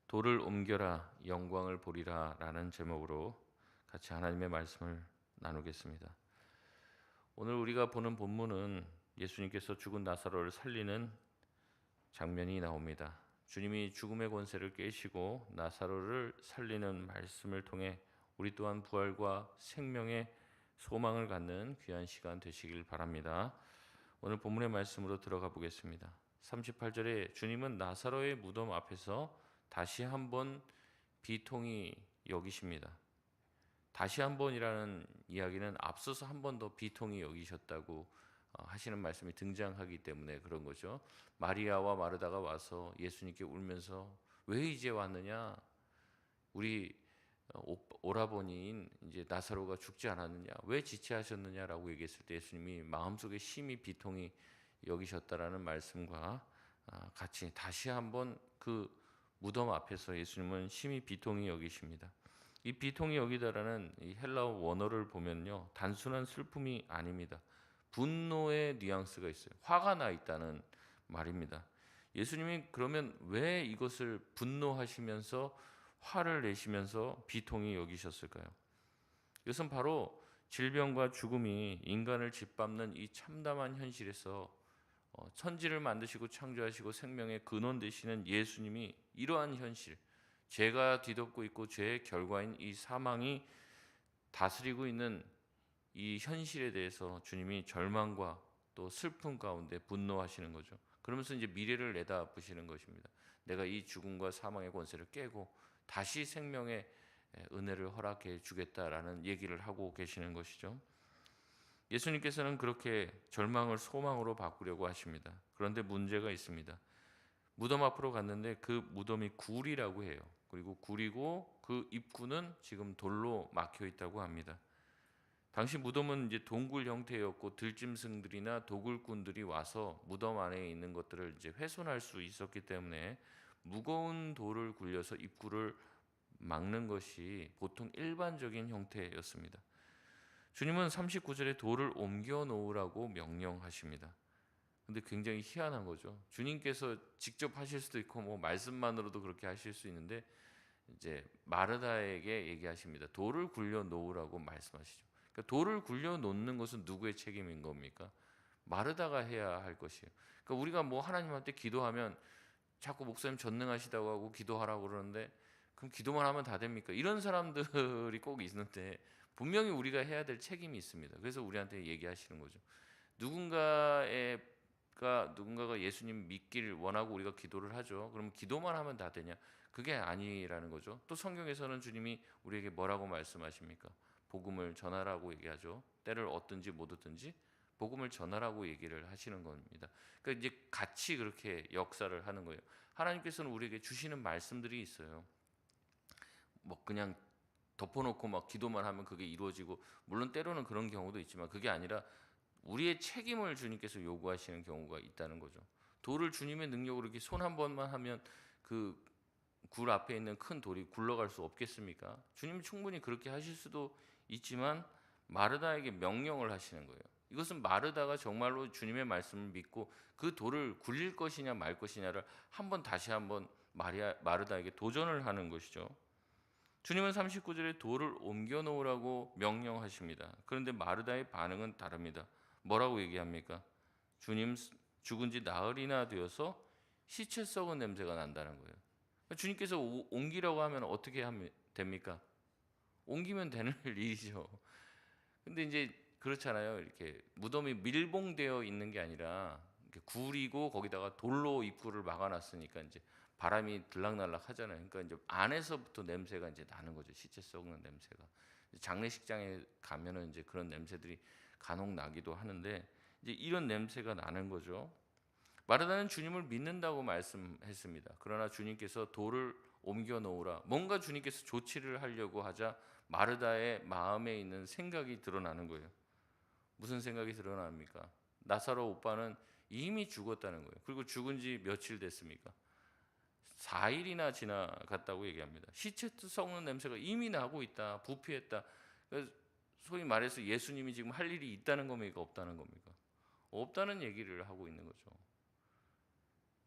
돌을 옮겨라 영광을 보리라 라는 제목으로 같이 하나님의 말씀을 나누겠습니다. 오늘 우리가 보는 본문은 예수님께서 죽은 나사로를 살리는 장면이 나옵니다. 주님이 죽음의 권세를 깨시고 나사로를 살리는 말씀을 통해 우리 또한 부활과 생명의 소망을 갖는 귀한 시간 되시길 바랍니다. 오늘 본문의 말씀으로 들어가 보겠습니다. 38절에 주님은 나사로의 무덤 앞에서 다시 한번 비통히 여기십니다. 다시 한번이라는 이야기는 앞서서 한 번 더 비통히 여기셨다고 하시는 말씀이 등장하기 때문에 그런 거죠. 마리아와 마르다가 와서 예수님께 울면서 왜 이제 왔느냐? 우리 오라버니인 이제 나사로가 죽지 않았느냐? 왜 지체하셨느냐라고 얘기했을 때 예수님이 마음속에 심히 비통히 여기셨다라는 말씀과 같이 다시 한번 그 무덤 앞에서 예수님은 심히 비통히 여기십니다. 이 비통히 여기다라는 이 헬라어 원어를 보면요, 단순한 슬픔이 아닙니다. 분노의 뉘앙스가 있어요. 화가 나 있다는 말입니다. 예수님이 그러면 왜 이것을 분노하시면서 화를 내시면서 비통히 여기셨을까요? 이것은 바로 질병과 죽음이 인간을 짓밟는 이 참담한 현실에서 천지를 만드시고 창조하시고 생명의 근원 되시는 예수님이 이러한 현실, 죄가 뒤덮고 있고 죄의 결과인 이 사망이 다스리고 있는 이 현실에 대해서 주님이 절망과 또 슬픔 가운데 분노하시는 거죠. 그러면서 이제 미래를 내다보시는 것입니다. 내가 이 죽음과 사망의 권세를 깨고 다시 생명의 은혜를 허락해 주겠다라는 얘기를 하고 계시는 것이죠. 예수님께서는 그렇게 절망을 소망으로 바꾸려고 하십니다. 그런데 문제가 있습니다. 무덤 앞으로 갔는데 그 무덤이 굴이라고 해요. 그리고 굴이고 그 입구는 지금 돌로 막혀 있다고 합니다. 당시 무덤은 이제 동굴 형태였고 들짐승들이나 도굴꾼들이 와서 무덤 안에 있는 것들을 이제 훼손할 수 있었기 때문에 무거운 돌을 굴려서 입구를 막는 것이 보통 일반적인 형태였습니다. 주님은 39절에 돌을 옮겨 놓으라고 명령하십니다. 근데 굉장히 희한한 거죠. 주님께서 직접 하실 수도 있고 뭐 말씀만으로도 그렇게 하실 수 있는데 이제 마르다에게 얘기하십니다. 돌을 굴려 놓으라고 말씀하시죠. 그러니까 돌을 굴려 놓는 것은 누구의 책임인 겁니까? 마르다가 해야 할 것이에요. 그러니까 우리가 뭐 하나님한테 기도하면 자꾸 목사님 전능하시다고 하고 기도하라고 그러는데 그럼 기도만 하면 다 됩니까? 이런 사람들이 꼭 있는데 분명히 우리가 해야 될 책임이 있습니다. 그래서 우리한테 얘기하시는 거죠. 누군가가 예수님 믿기를 원하고 우리가 기도를 하죠. 그럼 기도만 하면 다 되냐? 그게 아니라는 거죠. 또 성경에서는 주님이 우리에게 뭐라고 말씀하십니까? 복음을 전하라고 얘기하죠. 때를 얻든지 못 얻든지 복음을 전하라고 얘기를 하시는 겁니다. 그러니까 이제 같이 그렇게 역사를 하는 거예요. 하나님께서는 우리에게 주시는 말씀들이 있어요. 뭐 그냥 덮어놓고 막 기도만 하면 그게 이루어지고, 물론 때로는 그런 경우도 있지만 그게 아니라 우리의 책임을 주님께서 요구하시는 경우가 있다는 거죠. 돌을 주님의 능력으로 이렇게 손 한 번만 하면 그 굴 앞에 있는 큰 돌이 굴러갈 수 없겠습니까? 주님 충분히 그렇게 하실 수도 있지만 마르다에게 명령을 하시는 거예요. 이것은 마르다가 정말로 주님의 말씀을 믿고 그 돌을 굴릴 것이냐 말 것이냐를 다시 한번 마르다에게 도전을 하는 것이죠. 주님은 39절에 돌을 옮겨 놓으라고 명령하십니다. 그런데 마르다의 반응은 다릅니다. 뭐라고 얘기합니까? 주님 죽은 지 나흘이나 되어서 시체 썩은 냄새가 난다는 거예요. 주님께서 옮기라고 하면 어떻게 하면 됩니까? 옮기면 되는 일이죠. 근데 이제 그렇잖아요. 이렇게 무덤이 밀봉되어 있는 게 아니라 이렇게 굴이고 거기다가 돌로 입구를 막아놨으니까 이제 바람이 들락날락 하잖아요. 그러니까 이제 안에서부터 냄새가 이제 나는 거죠. 시체 썩는 냄새가. 장례식장에 가면은 이제 그런 냄새들이 간혹 나기도 하는데 이제 이런 냄새가 나는 거죠. 마르다는 주님을 믿는다고 말씀했습니다. 그러나 주님께서 돌을 옮겨 놓으라. 뭔가 주님께서 조치를 하려고 하자 마르다의 마음에 있는 생각이 드러나는 거예요. 무슨 생각이 드러납니까? 나사로 오빠는 이미 죽었다는 거예요. 그리고 죽은 지 며칠 됐습니까? 4일이나 지나갔다고 얘기합니다. 시체 썩는 냄새가 이미 나고 있다. 부패했다. 그래서 소위 말해서 예수님이 지금 할 일이 있다는 겁니까? 없다는 겁니까? 없다는 얘기를 하고 있는 거죠.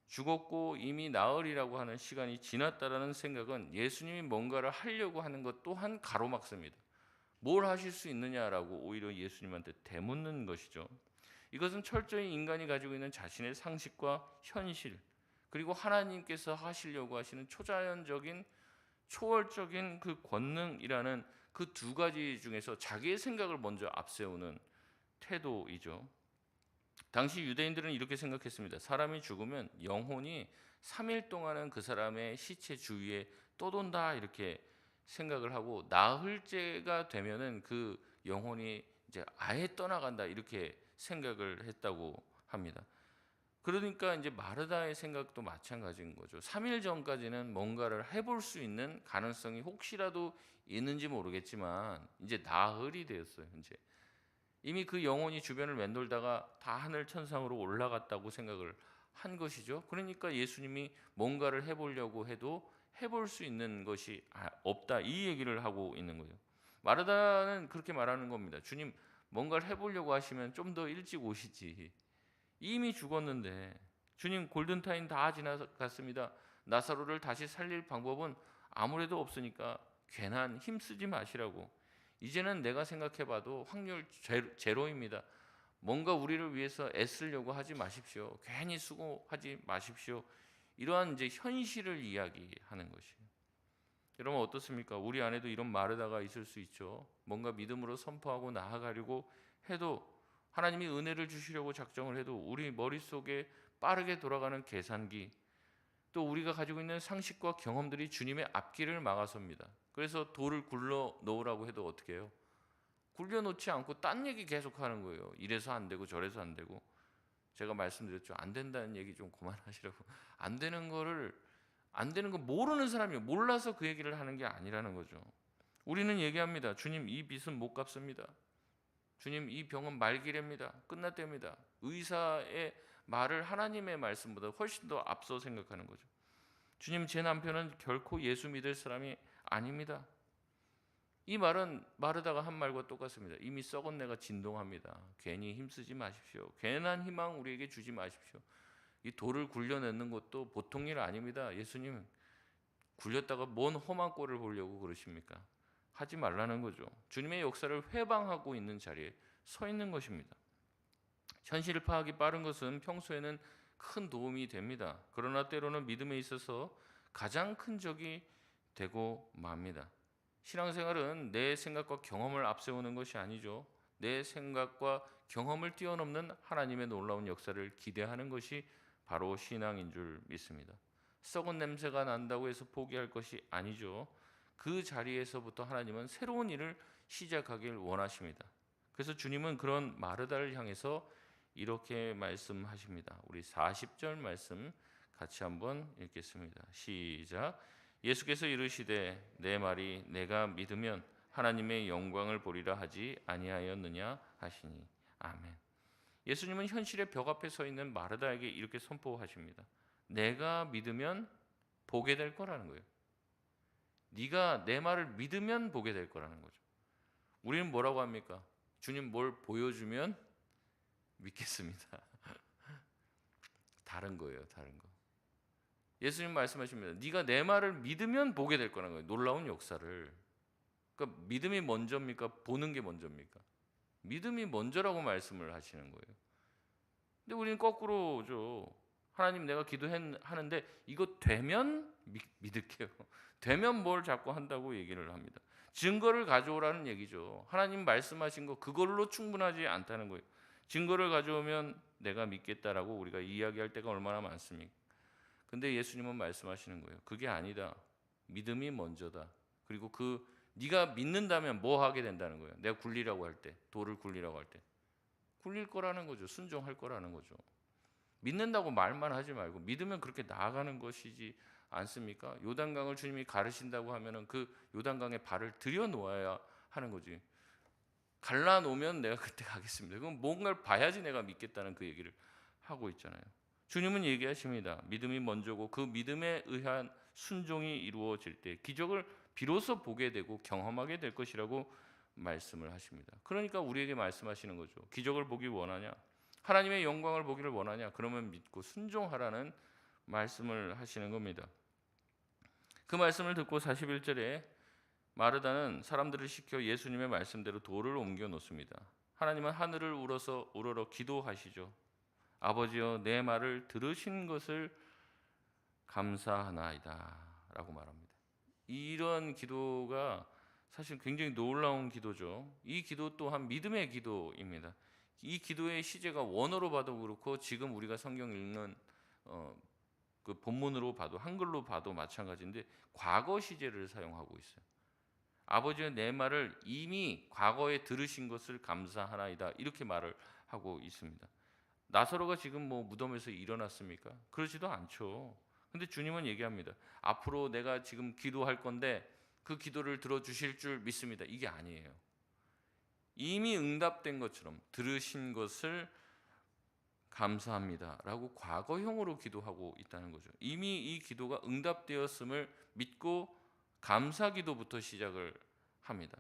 죽었고 이미 나으리라고 하는 시간이 지났다라는 생각은 예수님이 뭔가를 하려고 하는 것 또한 가로막습니다. 뭘 하실 수 있느냐라고 오히려 예수님한테 되묻는 것이죠. 이것은 철저히 인간이 가지고 있는 자신의 상식과 현실, 그리고 하나님께서 하시려고 하시는 초자연적인 초월적인 그 권능이라는 그 두 가지 중에서 자기의 생각을 먼저 앞세우는 태도이죠. 당시 유대인들은 이렇게 생각했습니다. 사람이 죽으면 영혼이 3일 동안은 그 사람의 시체 주위에 떠돈다 이렇게 생각을 하고, 나흘째가 되면은 그 영혼이 이제 아예 떠나간다 이렇게 생각을 했다고 합니다. 그러니까 이제 마르다의 생각도 마찬가지인 거죠. 3일 전까지는 뭔가를 해볼 수 있는 가능성이 혹시라도 있는지 모르겠지만 이제 나흘이 되었어요. 이제 이미 그 영혼이 주변을 맴돌다가 다 하늘 천상으로 올라갔다고 생각을 한 것이죠. 그러니까 예수님이 뭔가를 해보려고 해도 해볼 수 있는 것이 없다, 이 얘기를 하고 있는 거예요. 마르다는 그렇게 말하는 겁니다. 주님, 뭔가를 해보려고 하시면 좀 더 일찍 오시지. 이미 죽었는데. 주님, 골든타임 다 지나갔습니다. 나사로를 다시 살릴 방법은 아무래도 없으니까 괜한 힘쓰지 마시라고. 이제는 내가 생각해봐도 확률 제로입니다. 뭔가 우리를 위해서 애쓰려고 하지 마십시오. 괜히 수고하지 마십시오. 이러한 이제 현실을 이야기하는 것이에요. 여러분 어떻습니까? 우리 안에도 이런 마르다가 있을 수 있죠. 뭔가 믿음으로 선포하고 나아가려고 해도, 하나님이 은혜를 주시려고 작정을 해도 우리 머릿속에 빠르게 돌아가는 계산기, 또 우리가 가지고 있는 상식과 경험들이 주님의 앞길을 막아섭니다. 그래서 돌을 굴러 놓으라고 해도 어떻게 해요? 굴려 놓지 않고 딴 얘기 계속하는 거예요. 이래서 안 되고 저래서 안 되고. 제가 말씀드렸죠. 안 된다는 얘기 좀 그만하시라고. 안 되는 거를, 안 되는 거 모르는 사람이 몰라서 그 얘기를 하는 게 아니라는 거죠. 우리는 얘기합니다. 주님, 이 빚은 못 갚습니다. 주님, 이 병은 말기랍니다. 끝났답니다. 의사의 말을 하나님의 말씀보다 훨씬 더 앞서 생각하는 거죠. 주님, 제 남편은 결코 예수 믿을 사람이 아닙니다. 이 말은 마르다가 한 말과 똑같습니다. 이미 썩은 내가 진동합니다. 괜히 힘쓰지 마십시오. 괜한 희망 우리에게 주지 마십시오. 이 돌을 굴려내는 것도 보통 일 아닙니다. 예수님, 굴렸다가 뭔 험한 꼴을 보려고 그러십니까? 하지 말라는 거죠. 주님의 역사를 회방하고 있는 자리에 서 있는 것입니다. 현실을 파악이 빠른 것은 평소에는 큰 도움이 됩니다. 그러나 때로는 믿음에 있어서 가장 큰 적이 되고 맙니다. 신앙생활은 내 생각과 경험을 앞세우는 것이 아니죠. 내 생각과 경험을 뛰어넘는 하나님의 놀라운 역사를 기대하는 것이 바로 신앙인 줄 믿습니다. 썩은 냄새가 난다고 해서 포기할 것이 아니죠. 그 자리에서부터 하나님은 새로운 일을 시작하길 원하십니다. 그래서 주님은 그런 마르다를 향해서 이렇게 말씀하십니다. 우리 40절 말씀 같이 한번 읽겠습니다. 시작. 예수께서 이르시되 내 말이 내가 믿으면 하나님의 영광을 보리라 하지 아니하였느냐 하시니. 아멘. 예수님은 현실의 벽 앞에 서 있는 마르다에게 이렇게 선포하십니다. 내가 믿으면 보게 될 거라는 거예요. 네가 내 말을 믿으면 보게 될 거라는 거죠. 우리는 뭐라고 합니까? 주님 뭘 보여주면 믿겠습니다. 다른 거예요, 다른 거. 예수님 말씀하십니다. 네가 내 말을 믿으면 보게 될 거라는 거예요. 놀라운 역사를. 그러니까 믿음이 먼저입니까? 보는 게 먼저입니까? 믿음이 먼저라고 말씀을 하시는 거예요. 근데 우리는 거꾸로죠. 하나님, 내가 기도하는데 이거 되면 믿을게요. 되면 뭘 자꾸 한다고 얘기를 합니다. 증거를 가져오라는 얘기죠. 하나님 말씀하신 거 그걸로 충분하지 않다는 거예요. 증거를 가져오면 내가 믿겠다라고 우리가 이야기할 때가 얼마나 많습니까? 근데 예수님은 말씀하시는 거예요. 그게 아니다. 믿음이 먼저다. 그리고 네가 믿는다면 뭐 하게 된다는 거예요. 내가 굴리라고 할 때, 돌을 굴리라고 할 때 굴릴 거라는 거죠. 순종할 거라는 거죠. 믿는다고 말만 하지 말고 믿으면 그렇게 나아가는 것이지 않습니까? 요단강을 주님이 가르신다고 하면은 그 요단강에 발을 들여 놓아야 하는 거지. 갈라 놓으면 내가 그때 가겠습니다. 그럼 뭔가를 봐야지 내가 믿겠다는 그 얘기를 하고 있잖아요. 주님은 얘기하십니다. 믿음이 먼저고 그 믿음에 의한 순종이 이루어질 때 기적을 비로소 보게 되고 경험하게 될 것이라고 말씀을 하십니다. 그러니까 우리에게 말씀하시는 거죠. 기적을 보기 원하냐? 하나님의 영광을 보기를 원하냐? 그러면 믿고 순종하라는 말씀을 하시는 겁니다. 그 말씀을 듣고 41절에 마르다는 사람들을 시켜 예수님의 말씀대로 돌을 옮겨 놓습니다. 하나님은 하늘을 우러러 기도하시죠. 아버지여 내 말을 들으신 것을 감사하나이다 라고 말합니다. 이런 기도가 사실 굉장히 놀라운 기도죠. 이 기도 또한 믿음의 기도입니다. 이 기도의 시제가 원어로 봐도 그렇고 지금 우리가 성경 읽는 그 본문으로 봐도 한글로 봐도 마찬가지인데 과거 시제를 사용하고 있어요. 아버지의 내 말을 이미 과거에 들으신 것을 감사하나이다 이렇게 말을 하고 있습니다. 나사로가 지금 뭐 무덤에서 일어났습니까? 그러지도 않죠. 근데 주님은 얘기합니다. 앞으로 내가 지금 기도할 건데 그 기도를 들어주실 줄 믿습니다. 이게 아니에요. 이미 응답된 것처럼 들으신 것을 감사합니다 라고 과거형으로 기도하고 있다는 거죠. 이미 이 기도가 응답되었음을 믿고 감사 기도부터 시작을 합니다.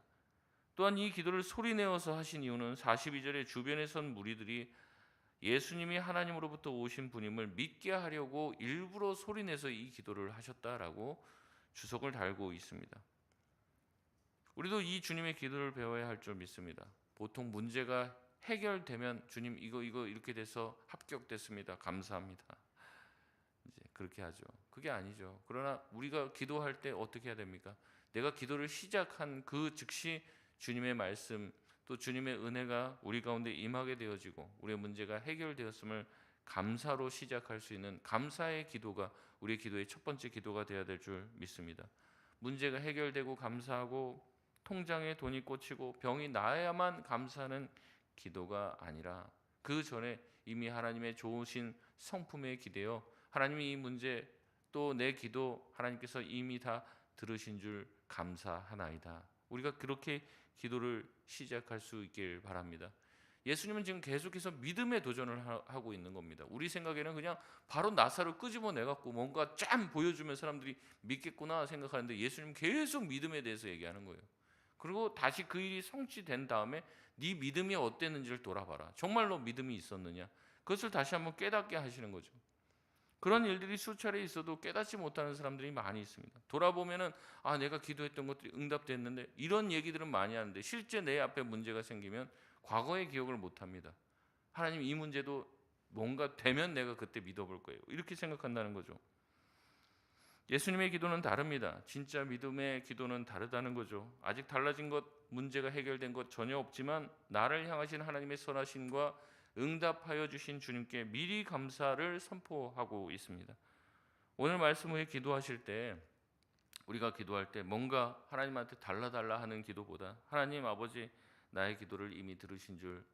또한 이 기도를 소리내어서 하신 이유는 42절에 주변에 선 무리들이 예수님이 하나님으로부터 오신 분임을 믿게 하려고 일부러 소리내서 이 기도를 하셨다라고 주석을 달고 있습니다. 우리도 이 주님의 기도를 배워야 할 줄 믿습니다. 보통 문제가 해결되면 주님 이거 이렇게 돼서 합격됐습니다. 감사합니다. 이제 그렇게 하죠. 그게 아니죠. 그러나 우리가 기도할 때 어떻게 해야 됩니까? 내가 기도를 시작한 그 즉시 주님의 말씀 또 주님의 은혜가 우리 가운데 임하게 되어지고 우리의 문제가 해결되었음을 감사로 시작할 수 있는 감사의 기도가 우리의 기도의 첫 번째 기도가 되어야 될 줄 믿습니다. 문제가 해결되고 감사하고 통장에 돈이 꽂히고 병이 나아야만 감사하는 기도가 아니라 그 전에 이미 하나님의 좋으신 성품에 기대어 하나님이 이 문제 또 내 기도 하나님께서 이미 다 들으신 줄 감사하나이다. 우리가 그렇게 기도를 시작할 수 있길 바랍니다. 예수님은 지금 계속해서 믿음의 도전을 하고 있는 겁니다. 우리 생각에는 그냥 바로 나사로 끄집어내갖고 뭔가 짠 보여주면 사람들이 믿겠구나 생각하는데 예수님은 계속 믿음에 대해서 얘기하는 거예요. 그리고 다시 그 일이 성취된 다음에 네 믿음이 어땠는지를 돌아봐라. 정말로 믿음이 있었느냐? 그것을 다시 한번 깨닫게 하시는 거죠. 그런 일들이 수차례 있어도 깨닫지 못하는 사람들이 많이 있습니다. 돌아보면은 내가 기도했던 것들이 응답됐는데 이런 얘기들은 많이 하는데 실제 내 앞에 문제가 생기면 과거의 기억을 못 합니다. 하나님 이 문제도 뭔가 되면 내가 그때 믿어볼 거예요. 이렇게 생각한다는 거죠. 예수님의 기도는 다릅니다. 진짜 믿음의 기도는 다르다는 거죠. 아직 달라진 것, 문제가 해결된 것 전혀 없지만 나를 향하신 하나님의 선하심과 응답하여 주신 주님께 미리 감사를 선포하고 있습니다. 오늘 말씀 후에 기도하실 때 우리가 기도할 때 뭔가 하나님한테 달라 하는 기도보다 하나님 아버지 나의 기도를 이미 들으신 줄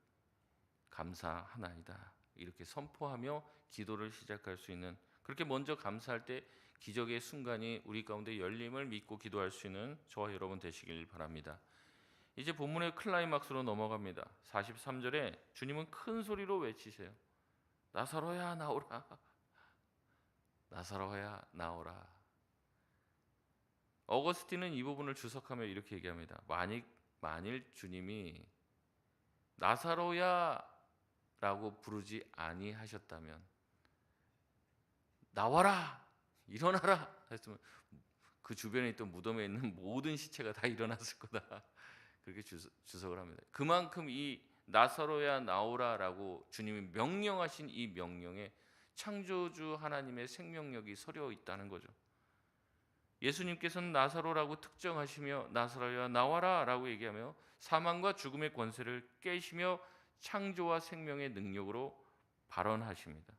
감사하나이다. 이렇게 선포하며 기도를 시작할 수 있는 그렇게 먼저 감사할 때 기적의 순간이 우리 가운데 열림을 믿고 기도할 수 있는 저와 여러분 되시길 바랍니다. 이제 본문의 클라이막스로 넘어갑니다. 43절에 주님은 큰 소리로 외치세요. 나사로야 나오라. 나사로야 나오라. 어거스틴은 이 부분을 주석하며 이렇게 얘기합니다. 만일 주님이 나사로야 라고 부르지 아니하셨다면 나와라 일어나라 했으면 그 주변에 있던 무덤에 있는 모든 시체가 다 일어났을 거다. 그렇게 주석을 합니다. 그만큼 이 나사로야 나오라라고 주님이 명령하신 이 명령에 창조주 하나님의 생명력이 서려 있다는 거죠. 예수님께서는 나사로라고 특정하시며 나사로야 나와라라고 얘기하며 사망과 죽음의 권세를 깨시며 창조와 생명의 능력으로 발언하십니다.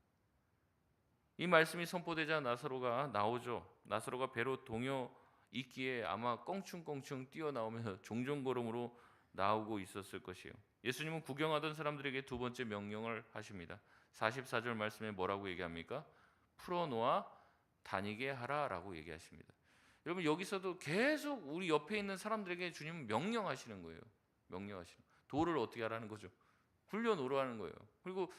이 말씀이 선포되자 나사로가 나오죠. 나사로가 배로 동요 있기에 아마 껑충껑충 뛰어나오면서 종종걸음으로 나오고 있었을 것이에요. 예수님은 구경하던 사람들에게 두 번째 명령을 하십니다. 44절 말씀에 뭐라고 얘기합니까? 풀어놓아 다니게 하라라고 얘기하십니다. 여러분 여기서도 계속 우리 옆에 있는 사람들에게 주님은 명령하시는 거예요. 명령하시는 돌을 어떻게 하라는 거죠? 굴려놓으라는 거예요. 그리고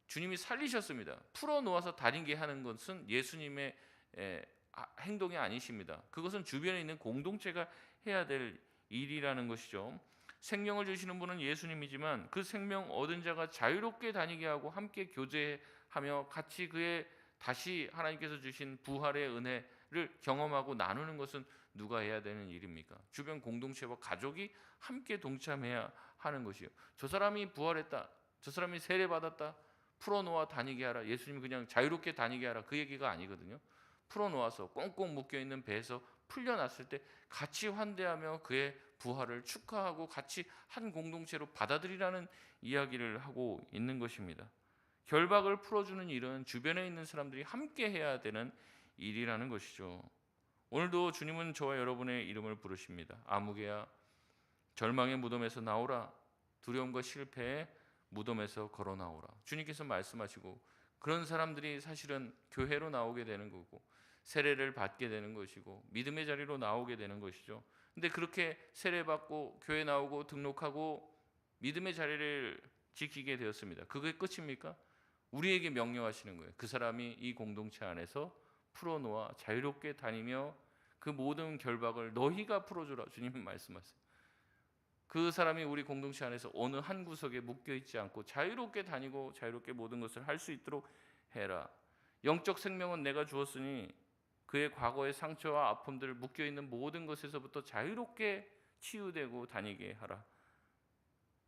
주님이 살리셨습니다. 풀어놓아서 다니게 하는 것은 예수님의 행동이 아니십니다. 그것은 주변에 있는 공동체가 해야 될 일이라는 것이죠. 생명을 주시는 분은 예수님이지만 그 생명 얻은 자가 자유롭게 다니게 하고 함께 교제하며 같이 그의 다시 하나님께서 주신 부활의 은혜를 경험하고 나누는 것은 누가 해야 되는 일입니까? 주변 공동체와 가족이 함께 동참해야 하는 것이요. 저 사람이 부활했다, 저 사람이 세례받았다, 풀어놓아 다니게 하라. 예수님이 그냥 자유롭게 다니게 하라, 그 얘기가 아니거든요. 풀어놓아서 꽁꽁 묶여있는 배에서 풀려났을 때 같이 환대하며 그의 부활을 축하하고 같이 한 공동체로 받아들이라는 이야기를 하고 있는 것입니다. 결박을 풀어주는 일은 주변에 있는 사람들이 함께 해야 되는 일이라는 것이죠. 오늘도 주님은 저와 여러분의 이름을 부르십니다. 아무개야, 절망의 무덤에서 나오라. 두려움과 실패의 무덤에서 걸어 나오라. 주님께서 말씀하시고, 그런 사람들이 사실은 교회로 나오게 되는 거고 세례를 받게 되는 것이고 믿음의 자리로 나오게 되는 것이죠. 근데 그렇게 세례받고 교회 나오고 등록하고 믿음의 자리를 지키게 되었습니다. 그게 끝입니까? 우리에게 명령하시는 거예요. 그 사람이 이 공동체 안에서 풀어놓아 자유롭게 다니며 그 모든 결박을 너희가 풀어주라. 주님은 말씀하세요. 그 사람이 우리 공동체 안에서 어느 한 구석에 묶여 있지 않고 자유롭게 다니고 자유롭게 모든 것을 할 수 있도록 해라. 영적 생명은 내가 주었으니 그의 과거의 상처와 아픔들, 묶여 있는 모든 것에서부터 자유롭게 치유되고 다니게 하라.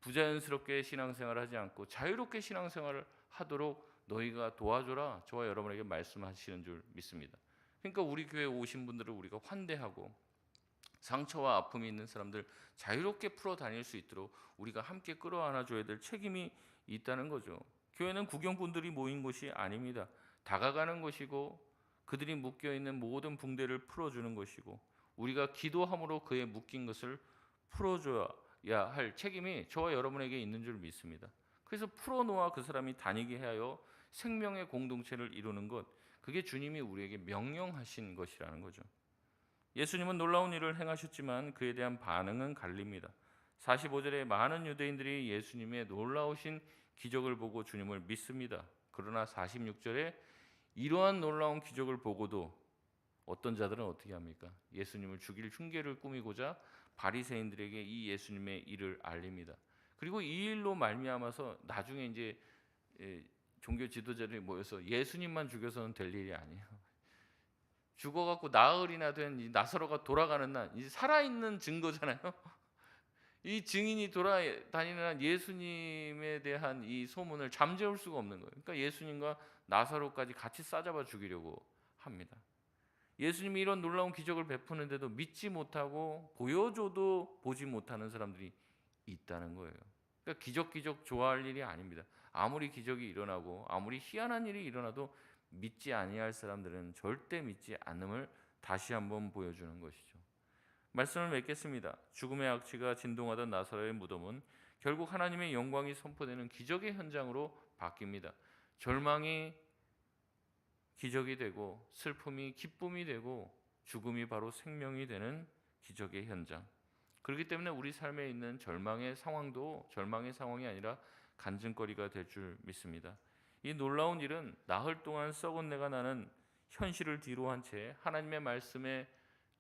부자연스럽게 신앙생활을 하지 않고 자유롭게 신앙생활을 하도록 너희가 도와줘라. 저와 여러분에게 말씀하시는 줄 믿습니다. 그러니까 우리 교회에 오신 분들을 우리가 환대하고 상처와 아픔이 있는 사람들 자유롭게 풀어 다닐 수 있도록 우리가 함께 끌어안아 줘야 될 책임이 있다는 거죠. 교회는 구경꾼들이 모인 곳이 아닙니다. 다가가는 것이고 그들이 묶여 있는 모든 붕대를 풀어주는 것이고 우리가 기도함으로 그의 묶인 것을 풀어줘야 할 책임이 저와 여러분에게 있는 줄 믿습니다. 그래서 풀어놓아 그 사람이 다니게 하여 생명의 공동체를 이루는 것, 그게 주님이 우리에게 명령하신 것이라는 거죠. 예수님은 놀라운 일을 행하셨지만 그에 대한 반응은 갈립니다. 45절에 많은 유대인들이 예수님의 놀라우신 기적을 보고 주님을 믿습니다. 그러나 46절에 이러한 놀라운 기적을 보고도 어떤 자들은 어떻게 합니까? 예수님을 죽일 흉계를 꾸미고자 바리새인들에게 이 예수님의 일을 알립니다. 그리고 이 일로 말미암아서 나중에 이제 종교 지도자들이 모여서 예수님만 죽여서는 될 일이 아니에요. 죽어갖고 나흘이나 된 이 나사로가 돌아가는 날, 이제 살아있는 증거잖아요. 이 증인이 돌아다니는 한 예수님에 대한 이 소문을 잠재울 수가 없는 거예요. 그러니까 예수님과 나사로까지 같이 싸잡아 죽이려고 합니다. 예수님이 이런 놀라운 기적을 베푸는데도 믿지 못하고 보여줘도 보지 못하는 사람들이 있다는 거예요. 그러니까 기적 좋아할 일이 아닙니다. 아무리 기적이 일어나고 아무리 희한한 일이 일어나도 믿지 아니할 사람들은 절대 믿지 않음을 다시 한번 보여주는 것이죠. 말씀을 맺겠습니다. 죽음의 악취가 진동하던 나사로의 무덤은 결국 하나님의 영광이 선포되는 기적의 현장으로 바뀝니다. 절망이 기적이 되고 슬픔이 기쁨이 되고 죽음이 바로 생명이 되는 기적의 현장. 그렇기 때문에 우리 삶에 있는 절망의 상황도 절망의 상황이 아니라 간증거리가 될 줄 믿습니다. 이 놀라운 일은 나흘 동안 썩은 내가 나는 현실을 뒤로 한 채 하나님의 말씀에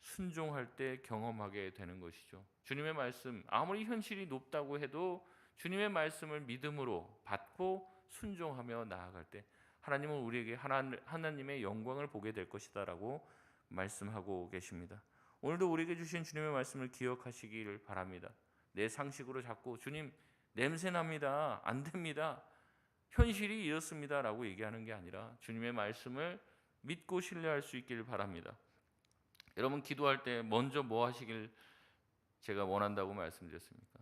순종할 때 경험하게 되는 것이죠. 주님의 말씀, 아무리 현실이 높다고 해도 주님의 말씀을 믿음으로 받고 순종하며 나아갈 때 하나님은 우리에게 하나님의 영광을 보게 될 것이다라고 말씀하고 계십니다. 오늘도 우리에게 주신 주님의 말씀을 기억하시길 바랍니다. 내 상식으로 자꾸 주님 냄새납니다, 안 됩니다, 현실이 이렇습니다 라고 얘기하는 게 아니라 주님의 말씀을 믿고 신뢰할 수 있길 바랍니다. 여러분 기도할 때 먼저 뭐 하시길 제가 원한다고 말씀드렸습니까?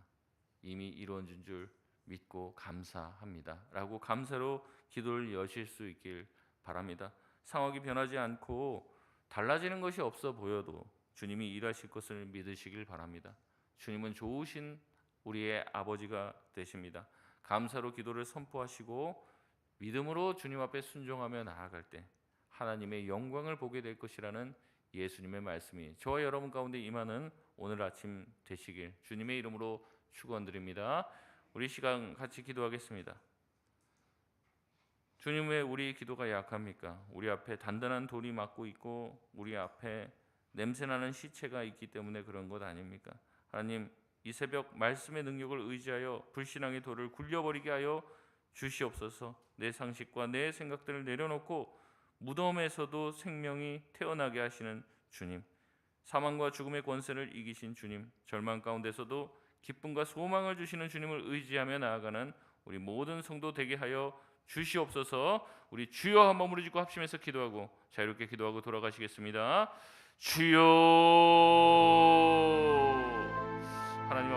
이미 이루어진 줄 믿고 감사합니다 라고 감사로 기도를 여실 수 있길 바랍니다. 상황이 변하지 않고 달라지는 것이 없어 보여도 주님이 일하실 것을 믿으시길 바랍니다. 주님은 좋으신 우리의 아버지가 되십니다. 감사로 기도를 선포하시고 믿음으로 주님 앞에 순종하며 나아갈 때 하나님의 영광을 보게 될 것이라는 예수님의 말씀이 저와 여러분 가운데 임하는 오늘 아침 되시길 주님의 이름으로 축원드립니다. 우리 시간 같이 기도하겠습니다. 주님, 왜 우리 기도가 약합니까? 우리 앞에 단단한 돌이 막고 있고 우리 앞에 냄새나는 시체가 있기 때문에 그런 것 아닙니까? 하나님, 이 새벽 말씀의 능력을 의지하여 불신앙의 돌을 굴려버리게 하여 주시옵소서. 내 상식과 내 생각들을 내려놓고 무덤에서도 생명이 태어나게 하시는 주님, 사망과 죽음의 권세를 이기신 주님, 절망 가운데서도 기쁨과 소망을 주시는 주님을 의지하며 나아가는 우리 모든 성도 되게 하여 주시옵소서. 우리 주여 한번 무릎 짓고 합심해서 기도하고 자유롭게 기도하고 돌아가시겠습니다. 주여